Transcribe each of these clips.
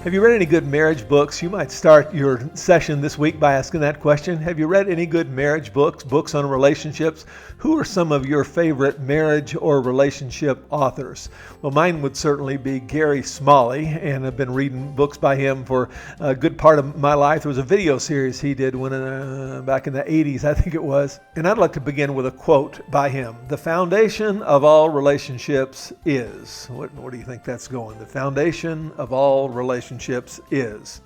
Have you read any good marriage books? You might start your session this week by asking that question. Have you read any good marriage books, books on relationships? Who are some of your favorite marriage or relationship authors? Well, mine would certainly be Gary Smalley, and I've been reading books by him for a good part of my life. There was a video series he did back in the 80s, I think it was. And I'd like to begin with a quote by him. The foundation of all relationships is. What do you think that's going? The foundation of all relationships is.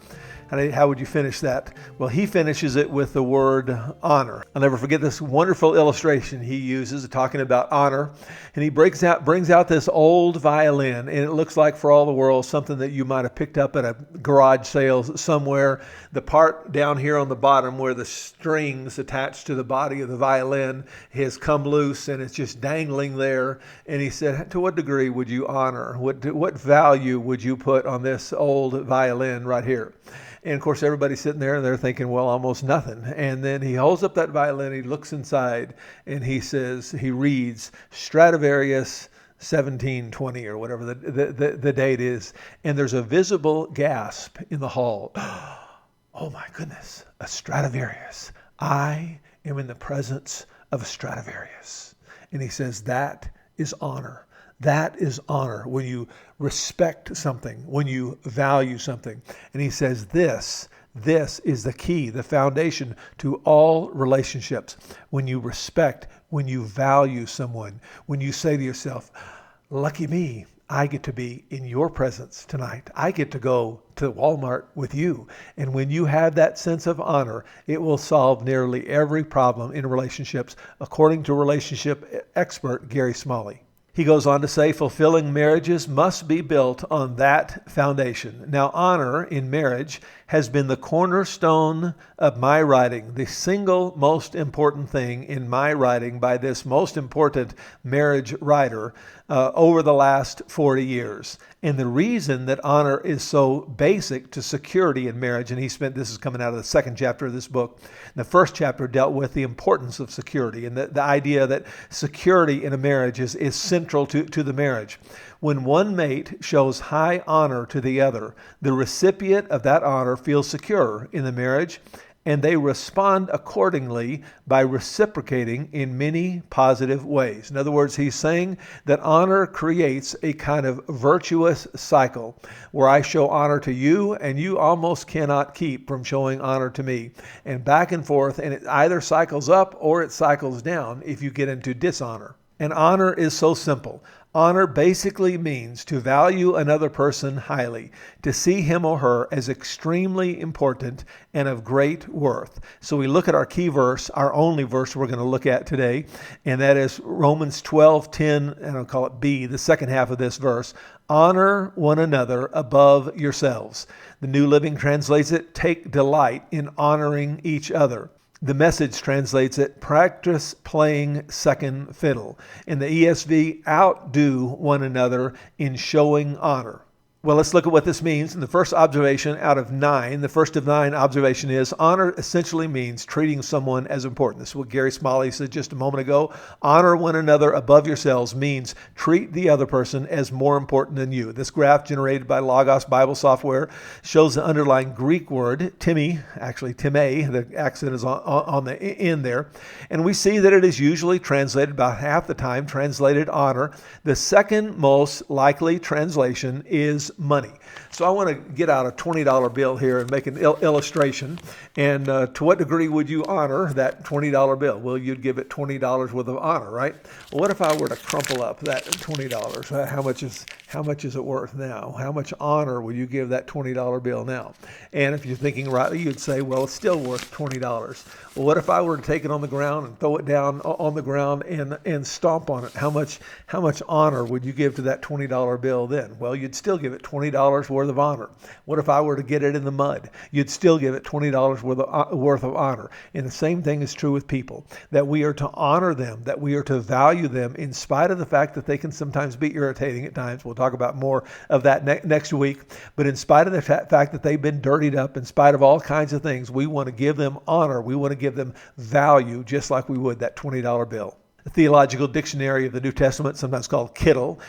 How would you finish that? Well, he finishes it with the word honor. I'll never forget this wonderful illustration he uses talking about honor. And he brings out this old violin, and it looks like for all the world something that you might have picked up at a garage sale somewhere. The part down here on the bottom where the strings attached to the body of the violin has come loose and it's just dangling there. And he said, to what degree would you honor? What value would you put on this old violin right here? And of course, everybody's sitting there and they're thinking, well, almost nothing. And then he holds up that violin, he looks inside, and he reads Stradivarius 1720 or whatever the date is. And there's a visible gasp in the hall. Oh my goodness, a Stradivarius. I am in the presence of a Stradivarius. And he says, that is honor. That is honor, when you respect something, when you value something. And he says this is the key, the foundation to all relationships. When you respect, when you value someone, when you say to yourself, lucky me, I get to be in your presence tonight. I get to go to Walmart with you. And when you have that sense of honor, it will solve nearly every problem in relationships, according to relationship expert Gary Smalley. He goes on to say, fulfilling marriages must be built on that foundation. Now, honor in marriage has been the cornerstone of my writing, the single most important thing in my writing by this most important marriage writer over the last 40 years. And the reason that honor is so basic to security in marriage, and this is coming out of the second chapter of this book. The first chapter dealt with the importance of security and the idea that security in a marriage is central to the marriage. When one mate shows high honor to the other, the recipient of that honor feels secure in the marriage, and they respond accordingly by reciprocating in many positive ways. In other words, he's saying that honor creates a kind of virtuous cycle where I show honor to you and you almost cannot keep from showing honor to me. And back and forth, and it either cycles up or it cycles down if you get into dishonor. And honor is so simple. Honor basically means to value another person highly, to see him or her as extremely important and of great worth. So we look at our key verse, our only verse we're going to look at today, and that is Romans 12:10, and I'll call it B, the second half of this verse. Honor one another above yourselves. The New Living translates it, take delight in honoring each other. The Message translates it, practice playing second fiddle. In the ESV, outdo one another in showing honor. Well, let's look at what this means. In the first observation out of 9, the first of 9 observation is honor essentially means treating someone as important. This is what Gary Smalley said just a moment ago. Honor one another above yourselves means treat the other person as more important than you. This graph generated by Logos Bible software shows the underlying Greek word, time, the accent is on the end there. And we see that it is usually translated, about half the time, translated honor. The second most likely translation is money. So I want to get out a $20 bill here and make an illustration. And to what degree would you honor that $20 bill? Well, you'd give it $20 worth of honor, right? Well, what if I were to crumple up that $20? How much is it worth now? How much honor will you give that $20 bill now? And if you're thinking rightly, you'd say, well, it's still worth $20. Well, what if I were to take it on the ground and throw it down on the ground and stomp on it? How much honor would you give to that $20 bill then? Well, you'd still give it $20 worth of honor. What if I were to get it in the mud? You'd still give it $20 worth of honor. And the same thing is true with people, that we are to honor them, that we are to value them in spite of the fact that they can sometimes be irritating at times. We'll talk about more of that next week. But in spite of the fact that they've been dirtied up, in spite of all kinds of things, we want to give them honor. We want to give them value just like we would that $20 bill. The Theological Dictionary of the New Testament, sometimes called Kittel,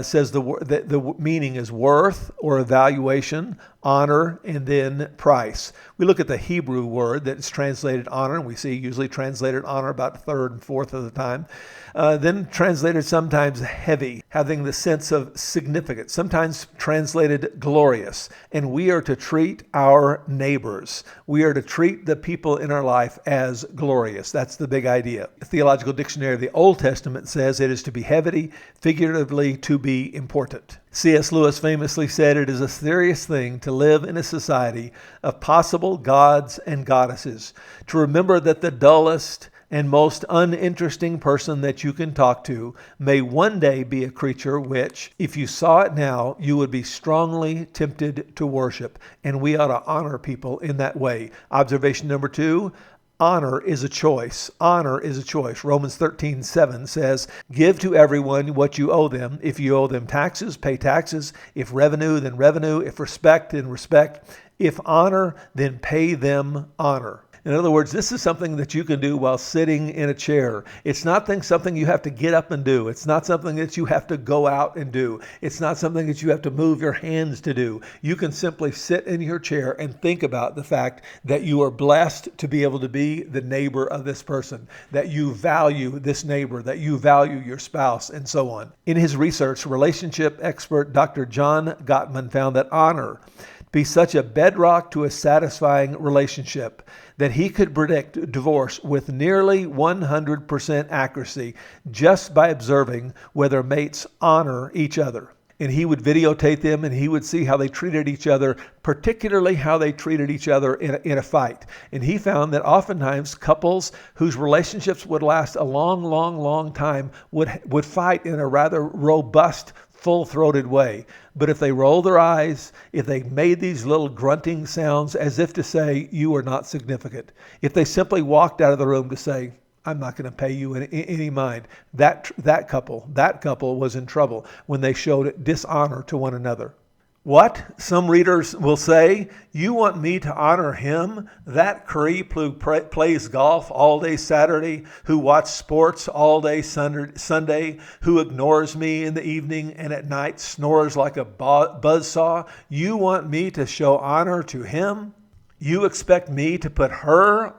says the meaning is worth or evaluation, honor, and then price. We look at the Hebrew word that is translated honor, and we see usually translated honor about a third and fourth of the time. Then translated sometimes heavy, having the sense of significance, sometimes translated glorious. And we are to treat our neighbors. We are to treat the people in our life as glorious. That's the big idea. The Theological Dictionary of the Old Testament says it is to be heavy, figuratively to be important. C.S. Lewis famously said it is a serious thing to live in a society of possible gods and goddesses, to remember that the dullest and most uninteresting person that you can talk to may one day be a creature which, if you saw it now, you would be strongly tempted to worship. And we ought to honor people in that way. Observation number 2, honor is a choice. Honor is a choice. Romans 13:7 says, give to everyone what you owe them. If you owe them taxes, pay taxes. If revenue, then revenue. If respect, then respect. If honor, then pay them honor. In other words, this is something that you can do while sitting in a chair. It's not something you have to get up and do. It's not something that you have to go out and do. It's not something that you have to move your hands to do. You can simply sit in your chair and think about the fact that you are blessed to be able to be the neighbor of this person, that you value this neighbor, that you value your spouse, and so on. In his research, relationship expert Dr. John Gottman found that honor be such a bedrock to a satisfying relationship that he could predict divorce with nearly 100% accuracy just by observing whether mates honor each other. And he would videotape them, and he would see how they treated each other, particularly how they treated each other in a fight. And he found that oftentimes couples whose relationships would last a long time would fight in a rather robust, full-throated way. But if they rolled their eyes, if they made these little grunting sounds as if to say, you are not significant, if they simply walked out of the room to say, I'm not going to pay you any mind, that couple was in trouble when they showed dishonor to one another. What? Some readers will say, you want me to honor him, that creep who plays golf all day Saturday, who watches sports all day Sunday, who ignores me in the evening and at night snores like a buzzsaw. You want me to show honor to him? You expect me to put her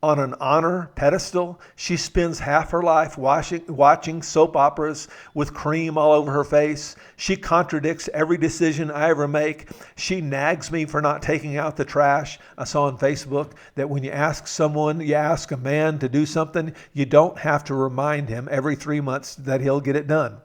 on an honor pedestal? She spends half her life watching soap operas with cream all over her face. She contradicts every decision I ever make. She nags me for not taking out the trash. I saw on Facebook that when you ask a man to do something, you don't have to remind him every 3 months that he'll get it done.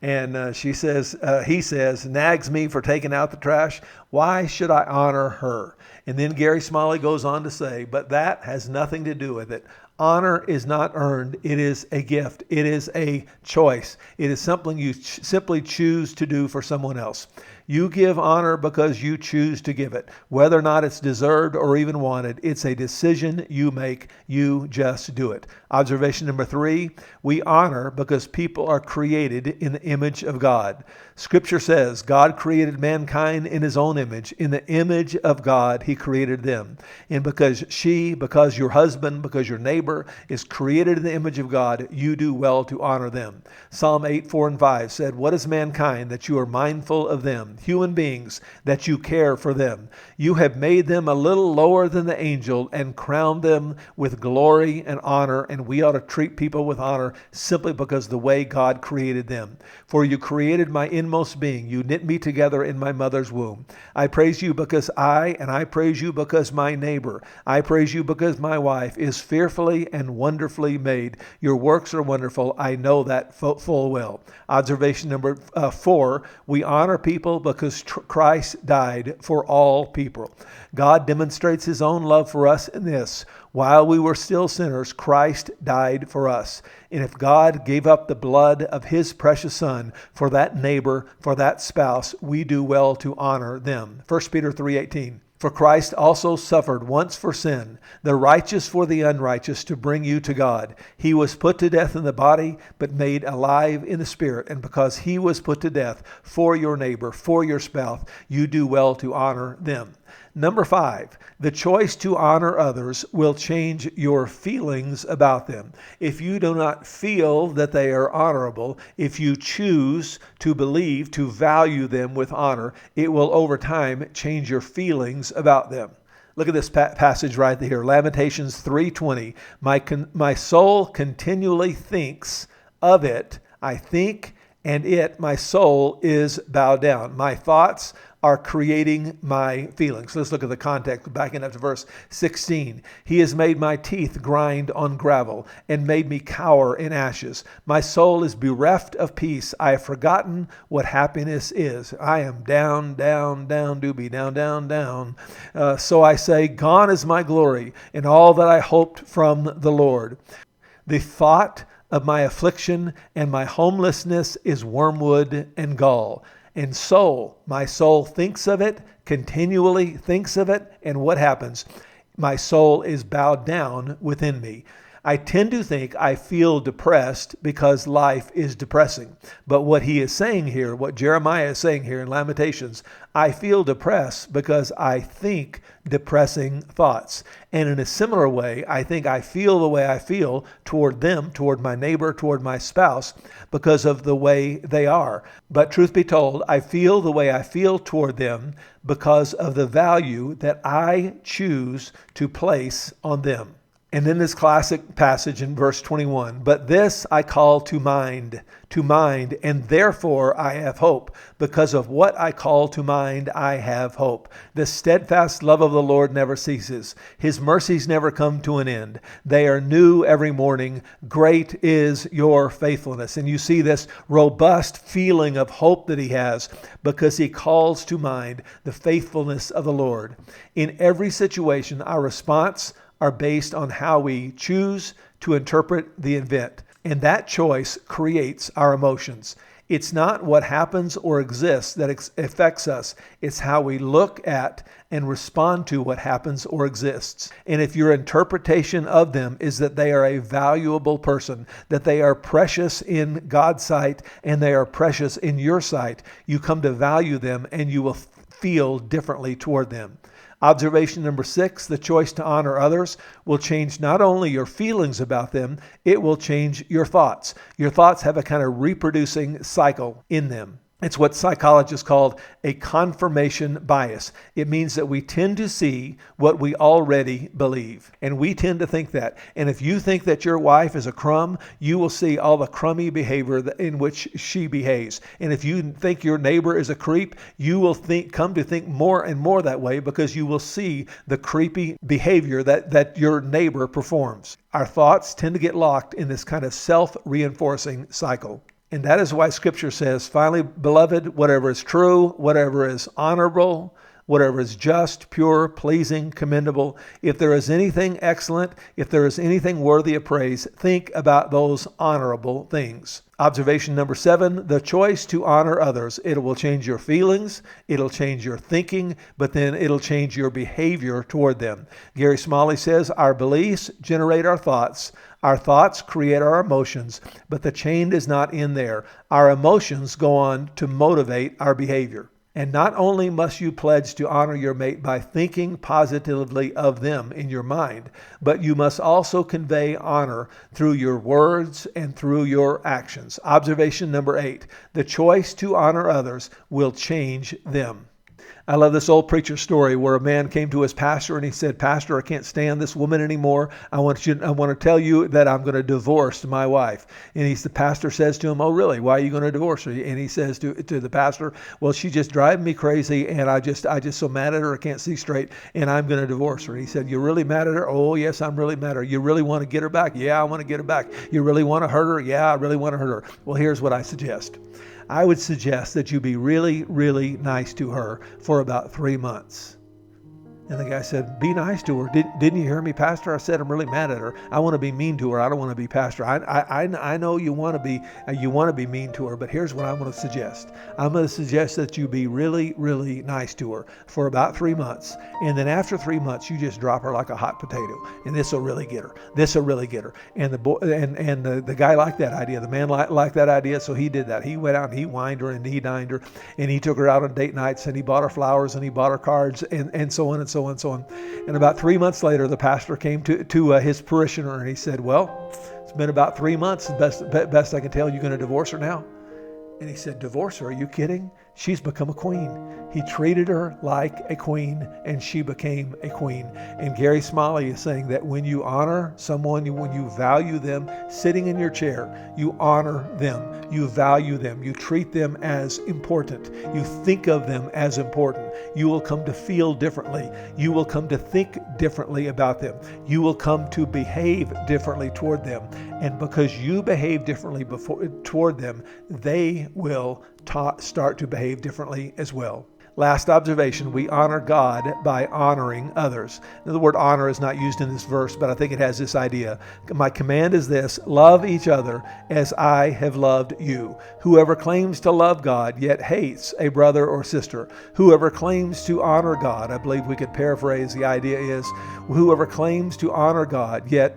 And he says, nags me for taking out the trash. Why should I honor her? And then Gary Smalley goes on to say, but that has nothing to do with it. Honor is not earned. It is a gift. It is a choice. It is something you simply choose to do for someone else. You give honor because you choose to give it. Whether or not it's deserved or even wanted, it's a decision you make. You just do it. Observation number 3, we honor because people are created in the image of God. Scripture says God created mankind in his own image. In the image of God, he created them. And because your husband, because your neighbor is created in the image of God, you do well to honor them. Psalm 8:4-5 said, what is mankind that you are mindful of them? Human beings, that you care for them. You have made them a little lower than the angel and crowned them with glory and honor, and we ought to treat people with honor simply because the way God created them. For you created my inmost being. You knit me together in my mother's womb. I praise you because I praise you because my neighbor. I praise you because my wife is fearfully and wonderfully made. Your works are wonderful. I know that full well. Observation number 4, we honor people because Christ died for all people. God demonstrates his own love for us in this. While we were still sinners, Christ died for us. And if God gave up the blood of his precious son for that neighbor, for that spouse, we do well to honor them. 1 Peter 3:18. For Christ also suffered once for sin, the righteous for the unrighteous, to bring you to God. He was put to death in the body, but made alive in the spirit. And because he was put to death for your neighbor, for your spouse, you do well to honor them. Number 5, the choice to honor others will change your feelings about them. If you do not feel that they are honorable, if you choose to believe, to value them with honor, it will over time change your feelings about them. Look at this passage right here, Lamentations 3:20. My soul continually thinks of it. I think, and my soul is bowed down. My thoughts are creating my feelings. Let's look at the context, backing up to verse 16. He has made my teeth grind on gravel and made me cower in ashes. My soul is bereft of peace. I have forgotten what happiness is. I am down, down, down, doobie, down, down, down. So I say, gone is my glory and all that I hoped from the Lord. The thought of my affliction and my homelessness is wormwood and gall. And my soul thinks of it, continually thinks of it, and what happens? My soul is bowed down within me. I tend to think I feel depressed because life is depressing. But what he is saying here, what Jeremiah is saying here in Lamentations, I feel depressed because I think depressing thoughts. And in a similar way, I think I feel the way I feel toward them, toward my neighbor, toward my spouse, because of the way they are. But truth be told, I feel the way I feel toward them because of the value that I choose to place on them. And then this classic passage in verse 21, but this I call to mind, and therefore I have hope. Because of what I call to mind, I have hope. The steadfast love of the Lord never ceases. His mercies never come to an end. They are new every morning. Great is your faithfulness. And you see this robust feeling of hope that he has because he calls to mind the faithfulness of the Lord. In every situation, our response are based on how we choose to interpret the event. And that choice creates our emotions. It's not what happens or exists that affects us. It's how we look at and respond to what happens or exists. And if your interpretation of them is that they are a valuable person, that they are precious in God's sight and they are precious in your sight, you come to value them and you will feel differently toward them. Observation number 6, the choice to honor others will change not only your feelings about them, it will change your thoughts. Your thoughts have a kind of reproducing cycle in them. It's what psychologists call a confirmation bias. It means that we tend to see what we already believe. And we tend to think that. And if you think that your wife is a crumb, you will see all the crummy behavior in which she behaves. And if you think your neighbor is a creep, you will come to think more and more that way because you will see the creepy behavior that your neighbor performs. Our thoughts tend to get locked in this kind of self-reinforcing cycle. And that is why Scripture says, finally, beloved, whatever is true, whatever is honorable, whatever is just, pure, pleasing, commendable, if there is anything excellent, if there is anything worthy of praise, think about those honorable things. Observation number 7, the choice to honor others. It will change your feelings, it'll change your thinking, but then it'll change your behavior toward them. Gary Smalley says, our beliefs generate our thoughts create our emotions, but the chain is not in there. Our emotions go on to motivate our behavior. And not only must you pledge to honor your mate by thinking positively of them in your mind, but you must also convey honor through your words and through your actions. Observation number 8, the choice to honor others will change them. I love this old preacher story where a man came to his pastor and he said, Pastor, I can't stand this woman anymore. I want to tell you that I'm going to divorce my wife. And the pastor says to him, oh, really? Why are you going to divorce her? And he says to the pastor, well, she's just driving me crazy and I just so mad at her, I can't see straight, and I'm going to divorce her. And he said, you're really mad at her? Oh, yes, I'm really mad at her. You really want to get her back? Yeah, I want to get her back. You really want to hurt her? Yeah, I really want to hurt her. Well, here's what I suggest. I would suggest that you be really, really nice to her for about 3 months. And the guy said, be nice to her. Didn't you hear me, Pastor? I said, I'm really mad at her. I want to be mean to her. I don't want to be pastor. I know you want to be mean to her, but here's what I'm going to suggest. I'm going to suggest that you be really, really nice to her for about 3 months. And then after 3 months, you just drop her like a hot potato. And this will really get her. This will really get her. And the boy, and the guy liked that idea. The man liked that idea. So he did that. He went out and he wined her and he dined her and he took her out on date nights and he bought her flowers and he bought her cards and so on and so on and so on. And about 3 months later, the pastor came to his parishioner and he said, well, it's been about 3 months. Best I can tell, you going to divorce her now? And he said, divorce her? Are you kidding? She's become a queen. He treated her like a queen, and she became a queen. And Gary Smalley is saying that when you honor someone, when you value them sitting in your chair, you honor them, you value them, you treat them as important, you think of them as important, you will come to feel differently. You will come to think differently about them. You will come to behave differently toward them. And because you behave differently toward them, they will start to behave differently as well. Last observation, we honor God by honoring others. Now, the word honor is not used in this verse, but I think it has this idea. My command is this: love each other as I have loved you. Whoever claims to love God yet hates a brother or sister, whoever claims to honor God, I believe we could paraphrase the idea is, whoever claims to honor God yet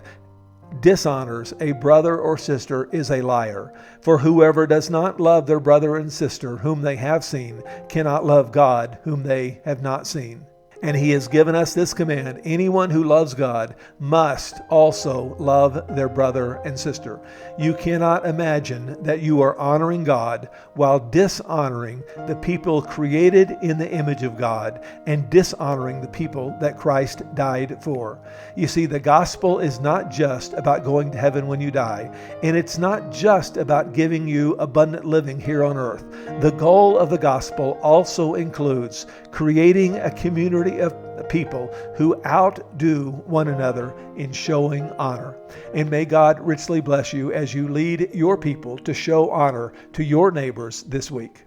dishonors a brother or sister is a liar. For whoever does not love their brother and sister whom they have seen cannot love God whom they have not seen. And he has given us this command: anyone who loves God must also love their brother and sister. You cannot imagine that you are honoring God while dishonoring the people created in the image of God and dishonoring the people that Christ died for. You see, the gospel is not just about going to heaven when you die, and it's not just about giving you abundant living here on earth. The goal of the gospel also includes creating a community of people who outdo one another in showing honor. And may God richly bless you as you lead your people to show honor to your neighbors this week.